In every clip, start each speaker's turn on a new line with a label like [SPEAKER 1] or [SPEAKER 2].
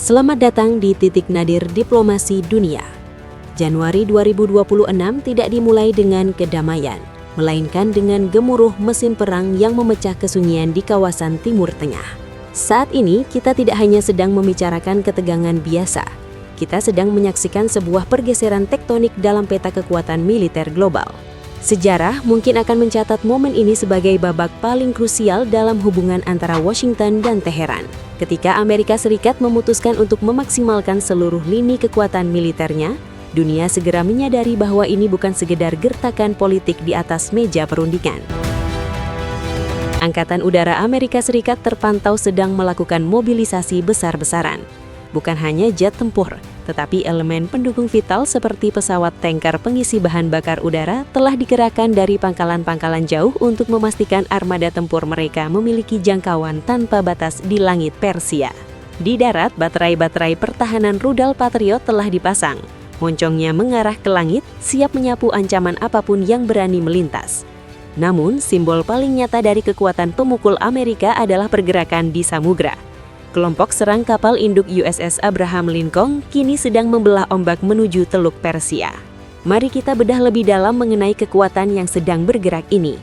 [SPEAKER 1] Selamat datang di Titik Nadir Diplomasi Dunia. Januari 2026 tidak dimulai dengan kedamaian, melainkan dengan gemuruh mesin perang yang memecah kesunyian di kawasan Timur Tengah. Saat ini, kita tidak hanya sedang membicarakan ketegangan biasa, kita sedang menyaksikan sebuah pergeseran tektonik dalam peta kekuatan militer global. Sejarah mungkin akan mencatat momen ini sebagai babak paling krusial dalam hubungan antara Washington dan Teheran. Ketika Amerika Serikat memutuskan untuk memaksimalkan seluruh lini kekuatan militernya, dunia segera menyadari bahwa ini bukan sekedar gertakan politik di atas meja perundingan. Angkatan Udara Amerika Serikat terpantau sedang melakukan mobilisasi besar-besaran. Bukan hanya jet tempur, tetapi elemen pendukung vital seperti pesawat tanker pengisi bahan bakar udara telah dikerahkan dari pangkalan-pangkalan jauh untuk memastikan armada tempur mereka memiliki jangkauan tanpa batas di langit Persia. Di darat, baterai-baterai pertahanan rudal Patriot telah dipasang. Moncongnya mengarah ke langit, siap menyapu ancaman apapun yang berani melintas. Namun, simbol paling nyata dari kekuatan pemukul Amerika adalah pergerakan di samudra. Kelompok serang kapal induk USS Abraham Lincoln kini sedang membelah ombak menuju Teluk Persia. Mari kita bedah lebih dalam mengenai kekuatan yang sedang bergerak ini.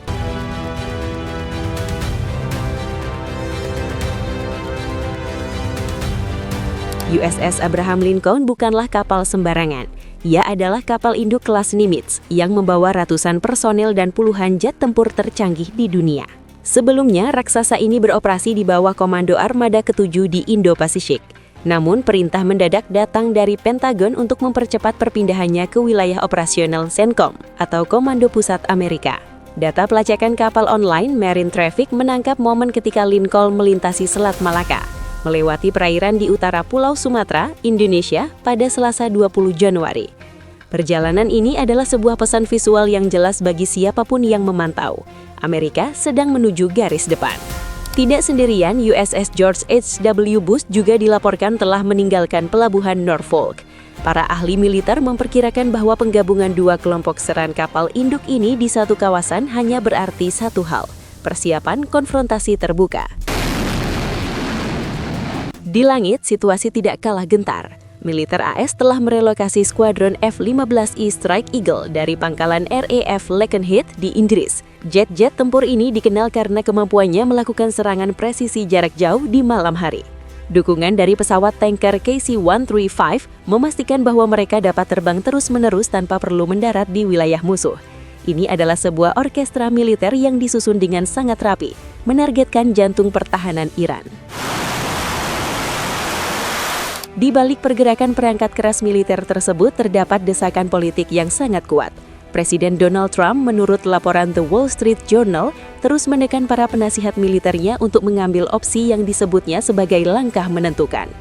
[SPEAKER 1] USS Abraham Lincoln bukanlah kapal sembarangan. Ia adalah kapal induk kelas Nimitz yang membawa ratusan personel dan puluhan jet tempur tercanggih di dunia. Sebelumnya, raksasa ini beroperasi di bawah Komando Armada ke-7 di Indo-Pasifik. Namun, perintah mendadak datang dari Pentagon untuk mempercepat perpindahannya ke wilayah operasional CENTCOM atau Komando Pusat Amerika. Data pelacakan kapal online Marine Traffic menangkap momen ketika Lincoln melintasi Selat Malaka, melewati perairan di utara Pulau Sumatera, Indonesia pada Selasa 20 Januari. Perjalanan ini adalah sebuah pesan visual yang jelas bagi siapapun yang memantau. Amerika sedang menuju garis depan. Tidak sendirian, USS George H.W. Bush juga dilaporkan telah meninggalkan pelabuhan Norfolk. Para ahli militer memperkirakan bahwa penggabungan dua kelompok serang kapal induk ini di satu kawasan hanya berarti satu hal, persiapan konfrontasi terbuka. Di langit, situasi tidak kalah gentar. Militer AS telah merelokasi skuadron F-15I Strike Eagle dari pangkalan RAF Lakenheath di Inggris. Jet-jet tempur ini dikenal karena kemampuannya melakukan serangan presisi jarak jauh di malam hari. Dukungan dari pesawat tanker KC-135 memastikan bahwa mereka dapat terbang terus-menerus tanpa perlu mendarat di wilayah musuh. Ini adalah sebuah orkestra militer yang disusun dengan sangat rapi, menargetkan jantung pertahanan Iran. Di balik pergerakan perangkat keras militer tersebut terdapat desakan politik yang sangat kuat. Presiden Donald Trump, menurut laporan The Wall Street Journal, terus menekan para penasihat militernya untuk mengambil opsi yang disebutnya sebagai langkah menentukan.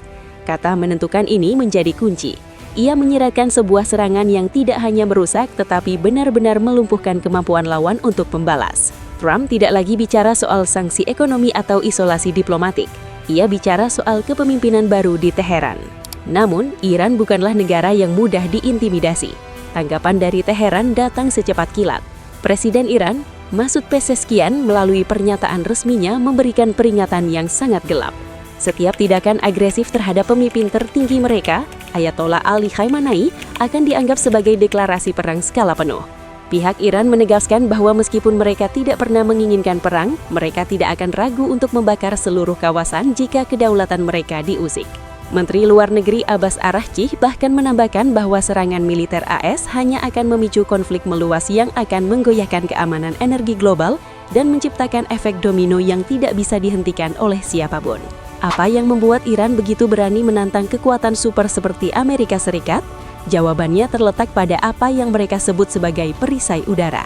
[SPEAKER 1] Kata menentukan ini menjadi kunci. Ia menyiratkan sebuah serangan yang tidak hanya merusak tetapi benar-benar melumpuhkan kemampuan lawan untuk membalas. Trump tidak lagi bicara soal sanksi ekonomi atau isolasi diplomatik. Ia bicara soal kepemimpinan baru di Teheran. Namun, Iran bukanlah negara yang mudah diintimidasi. Tanggapan dari Teheran datang secepat kilat. Presiden Iran, Masoud Pezeshkian, melalui pernyataan resminya memberikan peringatan yang sangat gelap. Setiap tindakan agresif terhadap pemimpin tertinggi mereka, Ayatollah Ali Khamenei, akan dianggap sebagai deklarasi perang skala penuh. Pihak Iran menegaskan bahwa meskipun mereka tidak pernah menginginkan perang, mereka tidak akan ragu untuk membakar seluruh kawasan jika kedaulatan mereka diusik. Menteri Luar Negeri Abbas Araghchi bahkan menambahkan bahwa serangan militer AS hanya akan memicu konflik meluas yang akan menggoyahkan keamanan energi global dan menciptakan efek domino yang tidak bisa dihentikan oleh siapapun. Apa yang membuat Iran begitu berani menantang kekuatan super seperti Amerika Serikat? Jawabannya terletak pada apa yang mereka sebut sebagai perisai udara.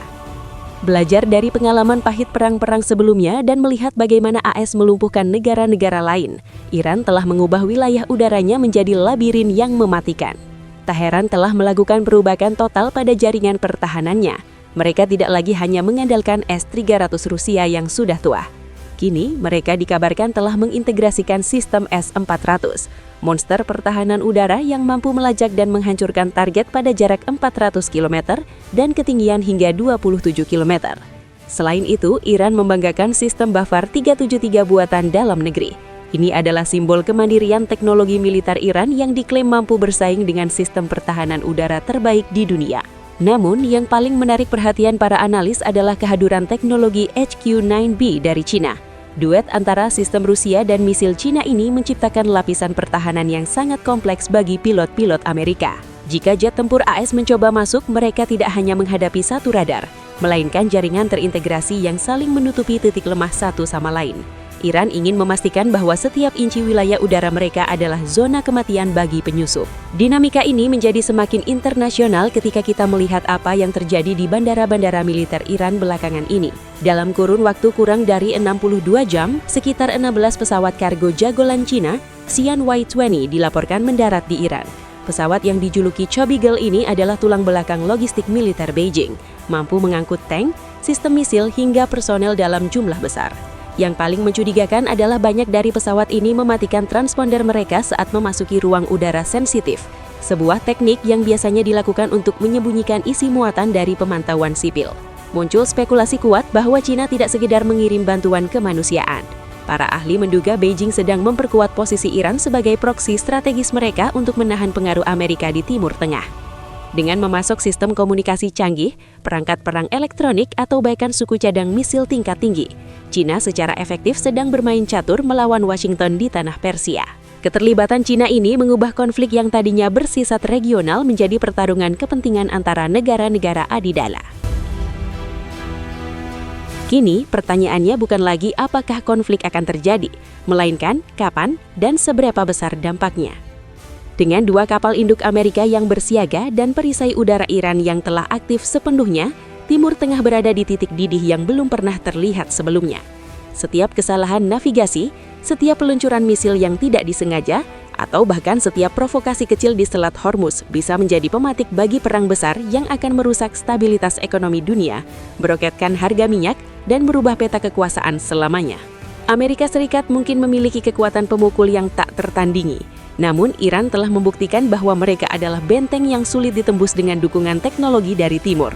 [SPEAKER 1] Belajar dari pengalaman pahit perang-perang sebelumnya dan melihat bagaimana AS melumpuhkan negara-negara lain, Iran telah mengubah wilayah udaranya menjadi labirin yang mematikan. Teheran telah melakukan perubahan total pada jaringan pertahanannya. Mereka tidak lagi hanya mengandalkan S-300 Rusia yang sudah tua. Kini, mereka dikabarkan telah mengintegrasikan sistem S-400, monster pertahanan udara yang mampu melajak dan menghancurkan target pada jarak 400 km dan ketinggian hingga 27 km. Selain itu, Iran membanggakan sistem Bafar 373 buatan dalam negeri. Ini adalah simbol kemandirian teknologi militer Iran yang diklaim mampu bersaing dengan sistem pertahanan udara terbaik di dunia. Namun, yang paling menarik perhatian para analis adalah kehadiran teknologi HQ-9B dari Cina. Duet antara sistem Rusia dan misil Cina ini menciptakan lapisan pertahanan yang sangat kompleks bagi pilot-pilot Amerika. Jika jet tempur AS mencoba masuk, mereka tidak hanya menghadapi satu radar, melainkan jaringan terintegrasi yang saling menutupi titik lemah satu sama lain. Iran ingin memastikan bahwa setiap inci wilayah udara mereka adalah zona kematian bagi penyusup. Dinamika ini menjadi semakin internasional ketika kita melihat apa yang terjadi di bandara-bandara militer Iran belakangan ini. Dalam kurun waktu kurang dari 62 jam, sekitar 16 pesawat kargo jagoan Cina, Xi'an Y-20 dilaporkan mendarat di Iran. Pesawat yang dijuluki Chubby Girl ini adalah tulang belakang logistik militer Beijing, mampu mengangkut tank, sistem misil hingga personel dalam jumlah besar. Yang paling mencurigakan adalah banyak dari pesawat ini mematikan transponder mereka saat memasuki ruang udara sensitif, sebuah teknik yang biasanya dilakukan untuk menyembunyikan isi muatan dari pemantauan sipil. Muncul spekulasi kuat bahwa Cina tidak sekedar mengirim bantuan kemanusiaan. Para ahli menduga Beijing sedang memperkuat posisi Iran sebagai proksi strategis mereka untuk menahan pengaruh Amerika di Timur Tengah. Dengan memasok sistem komunikasi canggih, perangkat perang elektronik atau bahkan suku cadang misil tingkat tinggi, Cina secara efektif sedang bermain catur melawan Washington di tanah Persia. Keterlibatan Cina ini mengubah konflik yang tadinya bersifat regional menjadi pertarungan kepentingan antara negara-negara adidaya. Kini, pertanyaannya bukan lagi apakah konflik akan terjadi, melainkan kapan dan seberapa besar dampaknya. Dengan 2 kapal induk Amerika yang bersiaga dan perisai udara Iran yang telah aktif sepenuhnya, Timur Tengah berada di titik didih yang belum pernah terlihat sebelumnya. Setiap kesalahan navigasi, setiap peluncuran misil yang tidak disengaja, atau bahkan setiap provokasi kecil di Selat Hormuz bisa menjadi pematik bagi perang besar yang akan merusak stabilitas ekonomi dunia, meroketkan harga minyak, dan merubah peta kekuasaan selamanya. Amerika Serikat mungkin memiliki kekuatan pemukul yang tak tertandingi, namun Iran telah membuktikan bahwa mereka adalah benteng yang sulit ditembus dengan dukungan teknologi dari timur.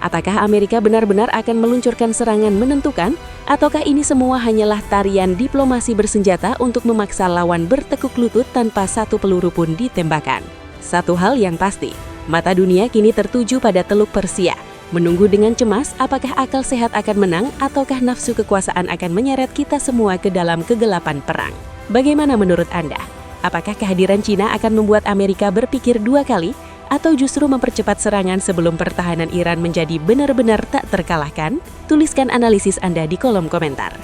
[SPEAKER 1] Apakah Amerika benar-benar akan meluncurkan serangan menentukan, ataukah ini semua hanyalah tarian diplomasi bersenjata untuk memaksa lawan bertekuk lutut tanpa satu peluru pun ditembakkan? Satu hal yang pasti, mata dunia kini tertuju pada Teluk Persia, menunggu dengan cemas apakah akal sehat akan menang ataukah nafsu kekuasaan akan menyeret kita semua ke dalam kegelapan perang. Bagaimana menurut Anda? Apakah kehadiran Cina akan membuat Amerika berpikir 2 kali atau justru mempercepat serangan sebelum pertahanan Iran menjadi benar-benar tak terkalahkan? Tuliskan analisis Anda di kolom komentar.